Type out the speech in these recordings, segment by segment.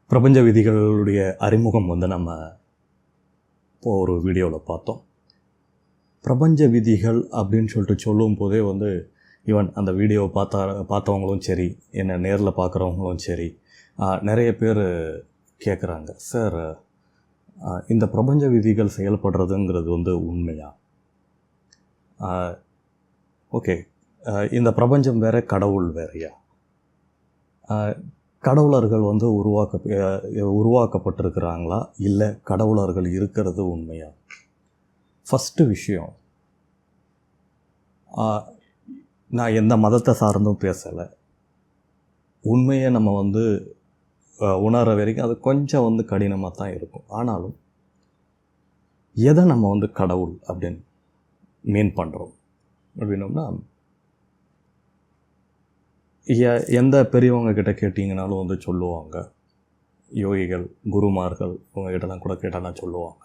பிரபஞ்ச விதிகளுடைய அறிமுகம் நம்ம இப்போது ஒரு வீடியோவில் பார்த்தோம். பிரபஞ்ச விதிகள் அப்படின்னு சொல்லிட்டு சொல்லும் போதே ஈவன் அந்த வீடியோவை பார்த்தவங்களும் சரி, என்னை நேரில் பார்க்குறவங்களும் சரி, நிறைய பேர் கேட்குறாங்க, சார் இந்த பிரபஞ்ச விதிகள் செயல்படுறதுங்கிறது உண்மையா? ஓகே, இந்த பிரபஞ்சம் வேறு, கடவுள் வேறையா? கடவுளர்கள் உருவாக்கப்பட்டிருக்கிறாங்களா, இல்லை கடவுளர்கள் இருக்கிறது உண்மையா? ஃபஸ்ட்டு விஷயம், நான் எந்த மதத்தை சார்ந்தும் பேசலை. உண்மையை நம்ம உணர வரைக்கும் அது கொஞ்சம் கடினமாக தான் இருக்கும். ஆனாலும் எதை நம்ம கடவுள் அப்படின்னு மீன் பண்ணுறோம் அப்படின்னோம்னா, எந்த பெரியவங்க கிட்ட கேட்டிங்கனாலும் சொல்லுவாங்க, யோகிகள், குருமார்கள் இவங்ககிட்டலாம் கூட கேட்டால் சொல்லுவாங்க,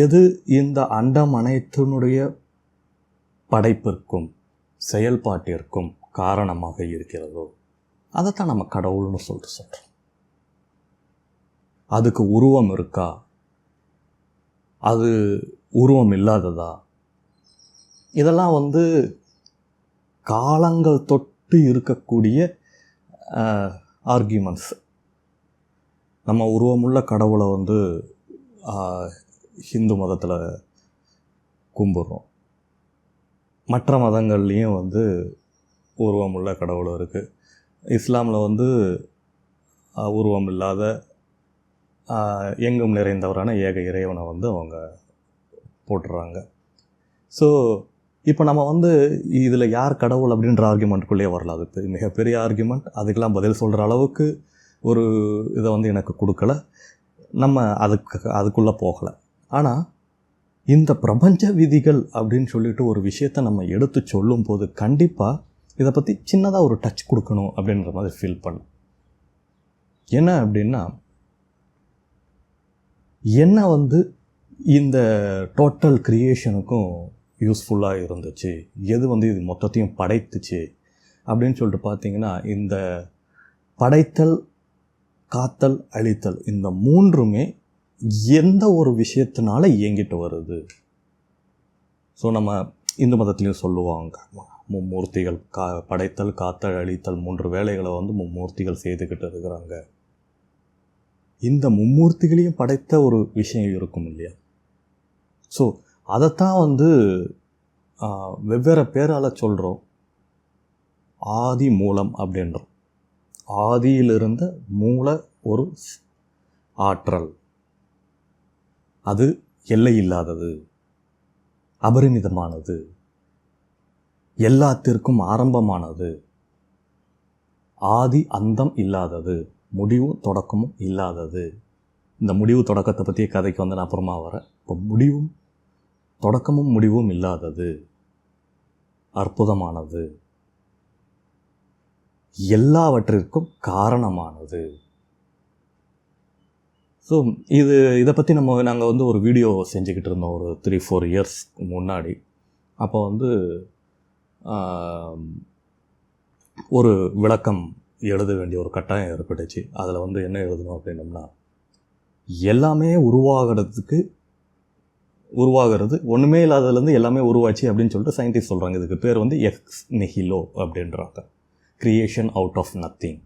எது இந்த அண்டம் அனைத்தினுடைய படைப்பிற்கும் செயல்பாட்டிற்கும் காரணமாக இருக்கிறதோ அதைத்தான் நம்ம கடவுள்னு சொல்கிறோம். அதுக்கு உருவம் இருக்கா, அது உருவம் இல்லாததா, இதெல்லாம் காலங்கள் தொட்டு இருக்கக்கூடிய ஆர்கியூமெண்ட்ஸ். நம்ம உருவமுள்ள கடவுளை ஹிந்து மதத்தில் கும்பிட்றோம். மற்ற மதங்கள்லேயும் உருவமுள்ள கடவுள் இருக்குது. இஸ்லாமில் உருவம் இல்லாத எங்கும் நிறைந்தவரான ஏக இறைவனை அவங்க போட்டுறாங்க. ஸோ இப்போ நம்ம இதில் யார் கடவுள் அப்படின்ற ஆர்கியூமெண்ட்டுக்குள்ளேயே வரலாம். அது மிகப்பெரிய ஆர்கியூமெண்ட். அதுக்கெல்லாம் பதில் சொல்கிற அளவுக்கு ஒரு இதை எனக்கு கொடுக்கல. நம்ம அதுக்குள்ளே போகலை. ஆனால் இந்த பிரபஞ்ச விதிகள் அப்படின்னு சொல்லிட்டு ஒரு விஷயத்தை நம்ம எடுத்து சொல்லும்போது கண்டிப்பாக இதை பற்றி சின்னதாக ஒரு டச் கொடுக்கணும் அப்படின்ற மாதிரி ஃபீல் பண்ணேன். என்ன அப்படின்னா, என்ன இந்த டோட்டல் க்ரியேஷனுக்கும் யூஸ்ஃபுல்லாக இருந்துச்சு, எது இது மொத்தத்தையும் படைத்துச்சு அப்படின்னு சொல்லிட்டு பார்த்தீங்கன்னா, இந்த படைத்தல், காத்தல், அழித்தல், இந்த மூன்றுமே எந்த ஒரு விஷயத்தினால இயங்கிட்டு வருது. ஸோ நம்ம இந்து மதத்துலேயும் சொல்லுவாங்க, மும்மூர்த்திகள் படைத்தல், காத்தல், அழித்தல் 3 வேலைகளை மும்மூர்த்திகள் செய்துக்கிட்டு இருக்கிறாங்க. இந்த மும்மூர்த்திகளையும் படைத்த ஒரு விஷயம் இருக்கும் இல்லையா? ஸோ அதைத்தான் வெவ்வேறு பேரால் சொல்கிறோம். ஆதி மூலம் அப்படின்றோம். ஆதியிலிருந்த மூல ஒரு ஆற்றல், அது எல்லை இல்லாதது, அபரிமிதமானது, எல்லாத்திற்கும் ஆரம்பமானது, ஆதி அந்தம் இல்லாதது, முடிவும் தொடக்கமும் இல்லாதது. இந்த முடிவு தொடக்கத்தை பற்றிய கதைக்கு நான் அப்புறமா வரேன். இப்போ முடிவும் தொடக்கமும் முடிவும் இல்லாதது, அற்புதமானது, எல்லாவற்றிற்கும் காரணமானது. ஸோ இதை பற்றி நாங்கள் ஒரு வீடியோ செஞ்சுக்கிட்டு இருந்தோம் ஒரு 3-4 இயர்ஸ் முன்னாடி. அப்போ ஒரு விளக்கம் எழுத வேண்டிய ஒரு கட்டாயம் ஏற்பட்டுச்சு. அதில் என்ன எழுதணும் அப்படின்னோம்னா, எல்லாமே உருவாகிறது ஒன்றுமே இல்லாததுலேருந்து எல்லாமே உருவாச்சு அப்படின்னு சொல்லிட்டு சயின்டிஸ்ட் சொல்கிறாங்க. இதுக்கு பேர் எக்ஸ் நிஹிலோ அப்படின்றாங்க, கிரியேஷன் அவுட் ஆஃப் நத்திங்.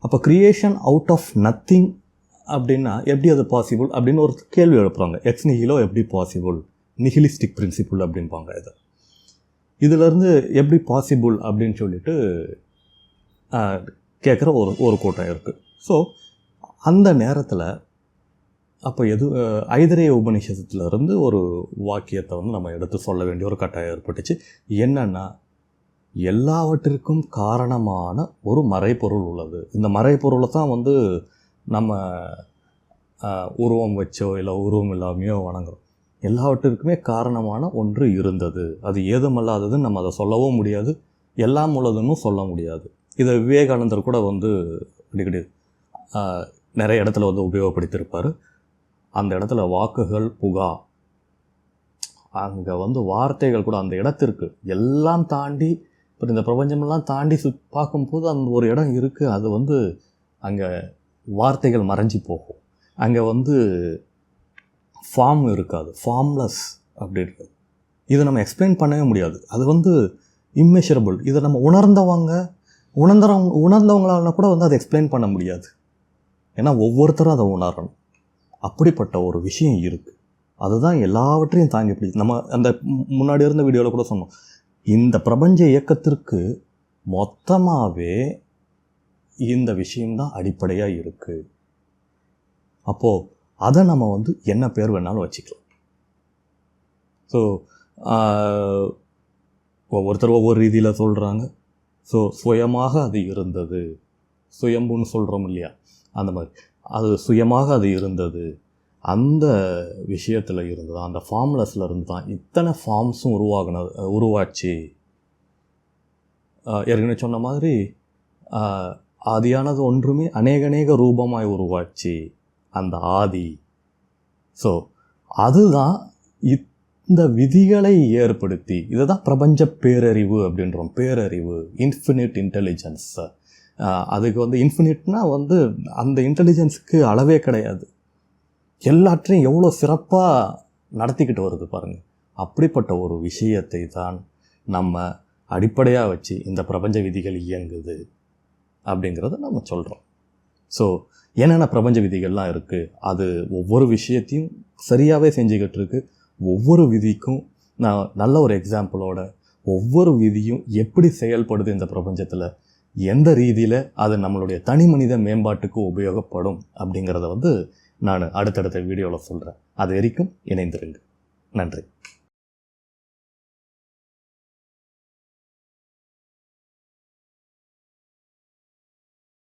அப்போ கிரியேஷன் அவுட் ஆஃப் நத்திங் அப்படின்னா எப்படி அது பாசிபிள் அப்படின்னு ஒரு கேள்வி எழுப்புறாங்க. எக்ஸ் நிஹிலோ எப்படி பாசிபிள், நிஹிலிஸ்டிக் பிரின்சிபிள் அப்படின்பாங்க. இதிலேருந்து எப்படி பாசிபிள் அப்படின்னு சொல்லிட்டு கேட்குற ஒரு கூட்டம் இருக்குது. ஸோ அந்த நேரத்தில் அப்போ ஐதரேய உபநிஷத்துலேருந்து ஒரு வாக்கியத்தை நம்ம எடுத்து சொல்ல வேண்டிய ஒரு கட்டாயம் ஏற்பட்டுச்சு. என்னென்னா, எல்லாவற்றிற்கும் காரணமான ஒரு மறைப்பொருள் உள்ளது. இந்த மறைப்பொருளை தான் நம்ம உருவம் வச்சோ இல்லை உருவம் இல்லாமையோ வணங்குறோம். எல்லாவற்றிற்குமே காரணமான ஒன்று இருந்தது, அது ஏதுமல்லாததுன்னு நம்ம அதை சொல்லவும் முடியாது, எல்லாம் உள்ளதுன்னு சொல்ல முடியாது. இதை விவேகானந்தர் கூட அடிக்கடி நிறைய இடத்துல உபயோகப்படுத்தியிருப்பார். அந்த இடத்துல வாக்குகள் புகா அங்கே வந்து வார்த்தைகள் கூட அந்த இடத்திற்கு எல்லாம் தாண்டி இப்போ இந்த பிரபஞ்சமெல்லாம் தாண்டி பார்க்கும்போது அந்த ஒரு இடம் இருக்குது, அது வந்து அங்கே வார்த்தைகள் மறைஞ்சி போகும். அங்கே வந்து ஃபார்ம் இருக்காது, ஃபார்ம்லெஸ் அப்படி இருக்காது. இதை நம்ம எக்ஸ்பிளைன் பண்ணவே முடியாது. அது வந்து இம்மெஷரபிள். இதை நம்ம உணர்ந்தவங்களால கூட வந்து அதை எக்ஸ்பிளைன் பண்ண முடியாது. ஏன்னா ஒவ்வொருத்தரும் அதை உணரணும். அப்படிப்பட்ட ஒரு விஷயம் இருக்குது. அதுதான் எல்லாவற்றையும் தாங்கி பிடிக்கும். நம்ம அந்த முன்னாடி இருந்த வீடியோவில் கூட சொன்னோம், இந்த பிரபஞ்ச இயக்கத்திற்கு மொத்தமாகவே இந்த விஷயம்தான் அடிப்படையாக இருக்குது. அப்போது அதை நம்ம வந்து என்ன பேர் வேணாலும் வச்சுக்கலாம். ஸோ ஒவ்வொருத்தர் ஒவ்வொரு ரீதியில் சொல்கிறாங்க. ஸோ சுயமாக அது இருந்தது, சுயம்புன்னு சொல்கிறோம் இல்லையா, அந்த மாதிரி அது சுயமாக அது இருந்தது. அந்த விஷயத்தில் இருந்தது, அந்த ஃபார்ம்லெஸில் இருந்து தான் இத்தனை ஃபார்ம்ஸும் உருவாச்சு. ஏற்கனவே சொன்ன மாதிரி ஆதியானது ஒன்றுமே அநேக ரூபமாய் உருவாச்சு, அந்த ஆதி. ஸோ அதுதான் இந்த விதிகளை ஏற்படுத்தி, இதை தான் பிரபஞ்ச பேரறிவு அப்படின்றோம். பேரறிவு, இன்ஃபினிட் இன்டெலிஜென்ஸ். அதுக்கு வந்து இன்ஃபினிட்னா வந்து அந்த இன்டெலிஜென்ஸுக்கு அளவே கிடையாது. எல்லாற்றையும் எவ்வளோ சிறப்பாக நடத்திக்கிட்டு வருது பாருங்கள். அப்படிப்பட்ட ஒரு விஷயத்தை தான் நம்ம அடிப்படையாக வச்சு இந்த பிரபஞ்ச விதிகள் இயங்குது அப்படிங்கிறத நம்ம சொல்கிறோம். ஸோ என்னென்ன பிரபஞ்ச விதிகள்லாம் இருக்குது, அது ஒவ்வொரு விஷயத்தையும் சரியாகவே செஞ்சுக்கிட்டு இருக்கு. ஒவ்வொரு விதிக்கும் நான் நல்ல ஒரு எக்ஸாம்பிளோட ஒவ்வொரு விதியும் எப்படி செயல்படுது இந்த பிரபஞ்சத்தில், எந்த ரீதியில் அது நம்மளுடைய தனி மனித மேம்பாட்டுக்கு உபயோகப்படும் அப்படிங்கிறத வந்து நான் அடுத்தடுத்த வீடியோவில் சொல்கிறேன். அது வரைக்கும் இணைந்திருங்க. நன்றி.